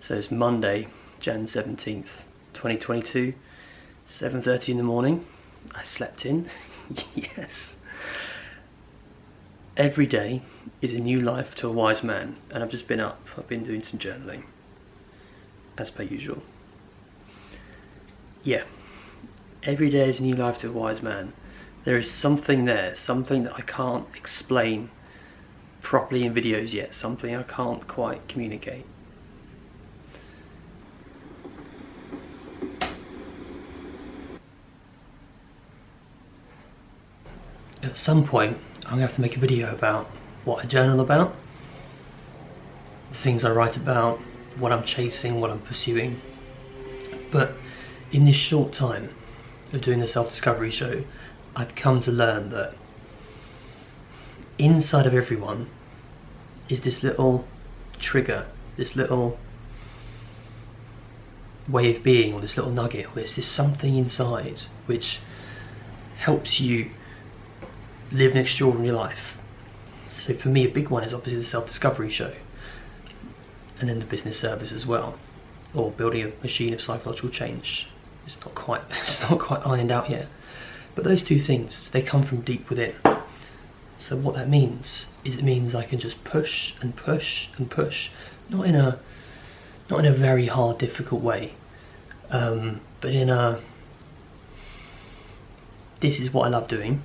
So it's Monday, Jan 17th, 2022, 7:30 in the morning. I slept in, yes. Every day is a new life to a wise man, and I've just been up. I've been doing some journaling, as per usual. Yeah, every day is a new life to a wise man. There is something there, something that I can't explain properly in videos yet, something I can't quite communicate. At some point, I'm going to have to make a video about what I journal about, the things I write about, what I'm chasing, what I'm pursuing. But in this short time of doing the self-discovery show, I've come to learn that inside of everyone is this little trigger, this little way of being, or this little nugget, or there's this something inside which helps you live an extraordinary life. So for me, a big one is obviously the self-discovery show, and then the business service as well, or building a machine of psychological change. It's not quite ironed out yet, but those two things, they come from deep within. So what that means is, it means I can just push and push and push, not in a very hard, difficult way, but in a, this is what I love doing.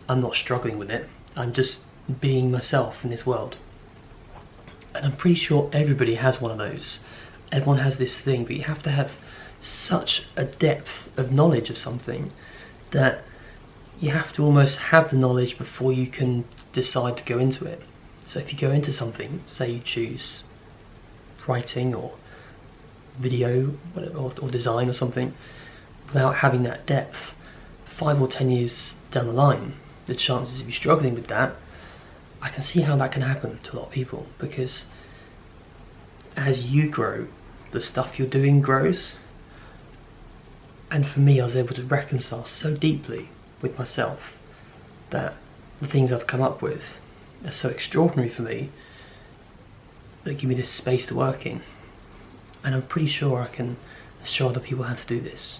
I'm not struggling with it. I'm just being myself in this world. And I'm pretty sure everybody has one of those. Everyone has this thing, but you have to have such a depth of knowledge of something that you have to almost have the knowledge before you can decide to go into it. So if you go into something, say you choose writing or video or design or something, without having that depth, 5 or 10 years down the line, the chances of you struggling with that, I can see how that can happen to a lot of people, because as you grow, the stuff you're doing grows. And for me, I was able to reconcile so deeply with myself that the things I've come up with are so extraordinary for me, that give me this space to work in. And I'm pretty sure I can show other people how to do this.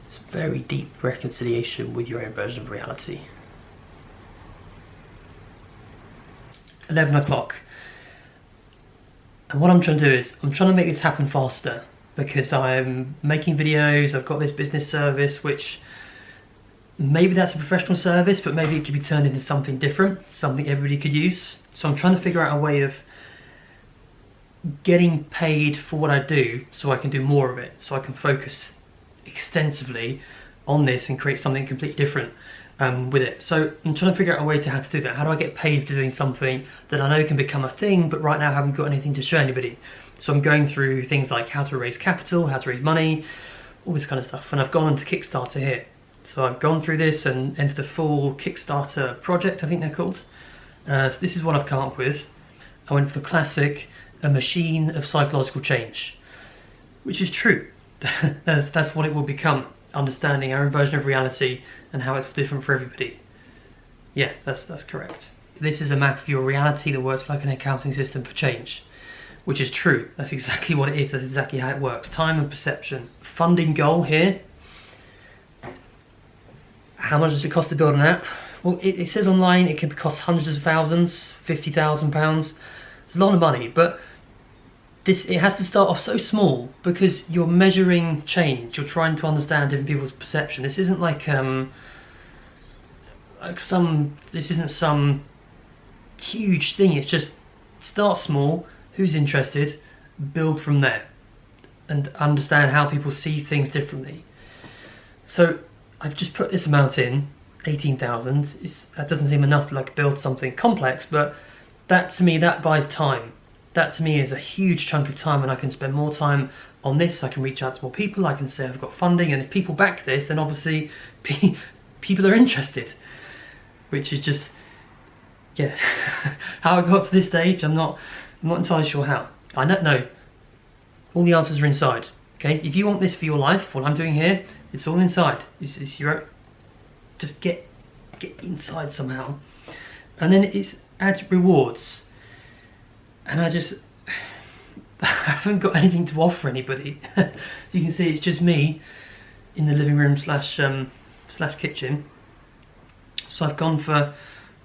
It's a very deep reconciliation with your own version of reality. 11 o'clock. And what I'm trying to do is, I'm trying to make this happen faster, because I'm making videos, I've got this business service, which maybe that's a professional service, but maybe it could be turned into something different, something everybody could use. So I'm trying to figure out a way of getting paid for what I do, so I can do more of it, so I can focus extensively on this and create something completely different with it. So I'm trying to figure out a way to how to do that. How do I get paid for doing something that I know can become a thing, but right now I haven't got anything to show anybody? So I'm going through things like how to raise capital, how to raise money, all this kind of stuff. And I've gone into Kickstarter here. So I've gone through this and entered the full Kickstarter project, I think they're called. So this is what I've come up with. I went for the classic, a machine of psychological change, which is true. That's what it will become. Understanding our own version of reality and how it's different for everybody. Yeah, that's correct. This is a map of your reality that works like an accounting system for change, which is true. That's exactly what it is. That's exactly how it works. Time and perception. Funding goal here. How much does it cost to build an app? Well, it says online it can cost hundreds of thousands, £50,000. It's a lot of money, but it has to start off so small, because you're measuring change. You're trying to understand different people's perception. This isn't like this isn't some huge thing. It's just start small. Who's interested? Build from there, and understand how people see things differently. So I've just put this amount in, 18,000. That doesn't seem enough to like build something complex, but that to me, that buys time. That to me is a huge chunk of time, and I can spend more time on this. I can reach out to more people. I can say I've got funding, and if people back this, then obviously people are interested, which is just, yeah, how I got to this stage. I'm not entirely sure how. I don't know. All the answers are inside. Okay, if you want this for your life, what I'm doing here, it's all inside. It's your own. Just get inside somehow, and then it's adds rewards. And I just, haven't got anything to offer anybody. As you can see, it's just me in the living room slash kitchen. So I've gone for,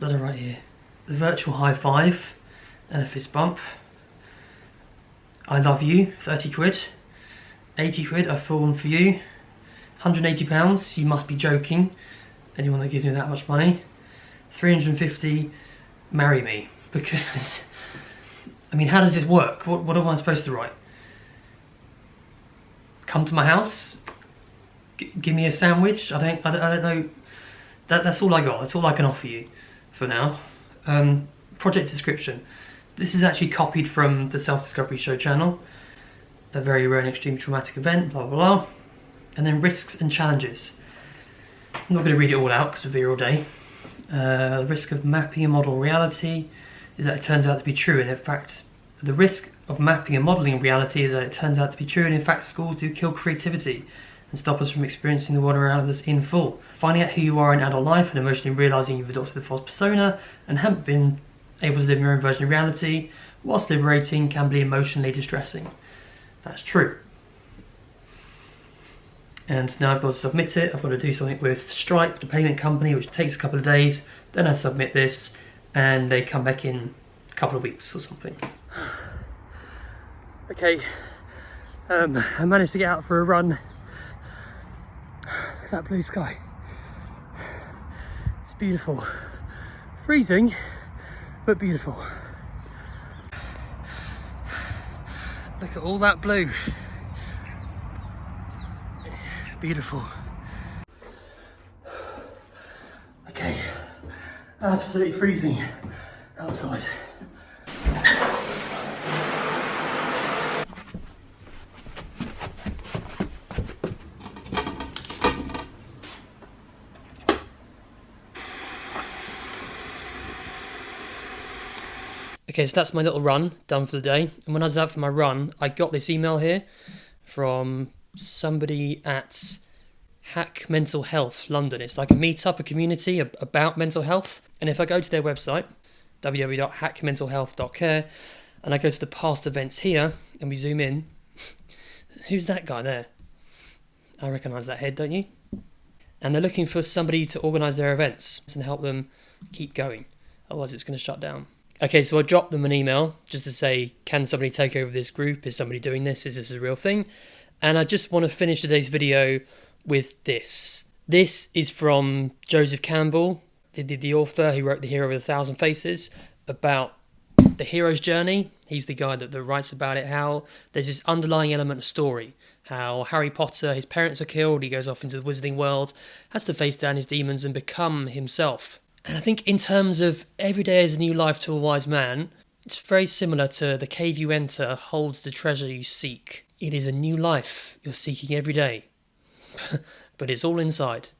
that are right here, the virtual high five and a fist bump. I love you, 30 quid. 80 quid, I've fallen for you. 180 pounds, you must be joking. Anyone that gives me that much money. 350, marry me. Because, I mean, how does this work? What am I supposed to write? Come to my house? Give me a sandwich? I don't know. That's all I got. That's all I can offer you for now. Project description. This is actually copied from the Self-Discovery Show channel. A very rare and extreme traumatic event, blah, blah, blah. And then risks and challenges. I'm not going to read it all out because we'll be here all day. The risk of mapping a model reality is that it turns out to be true, and in fact, the risk of mapping and modelling reality is that it turns out to be true, and in fact, schools do kill creativity and stop us from experiencing the world around us in full. Finding out who you are in adult life and emotionally realising you've adopted a false persona and haven't been able to live your own version of reality, whilst liberating, can be emotionally distressing. That's true. And now I've got to submit it. I've got to do something with Stripe, the payment company, which takes a couple of days. Then I submit this and they come back in a couple of weeks or something. Okay, I managed to get out for a run. Look at that blue sky. It's beautiful. Freezing, but beautiful. Look at all that blue. Beautiful. Okay, absolutely freezing outside. Okay, so that's my little run done for the day. And when I was out for my run, I got this email here from somebody at Hack Mental Health London. It's like a meetup, a community about mental health. And if I go to their website, www.hackmentalhealth.care, and I go to the past events here, and we zoom in, who's that guy there? I recognise that head, don't you? And they're looking for somebody to organise their events and help them keep going. Otherwise it's going to shut down. Okay, so I dropped them an email just to say, can somebody take over this group? Is somebody doing this? Is this a real thing? And I just want to finish today's video with this. This is from Joseph Campbell, the author who wrote The Hero with 1,000 Faces, about the hero's journey. He's the guy that writes about it, how there's this underlying element of story, how Harry Potter, his parents are killed, he goes off into the wizarding world, has to face down his demons and become himself. And I think in terms of every day is a new life to a wise man, it's very similar to the cave you enter holds the treasure you seek. It is a new life you're seeking every day, but it's all inside.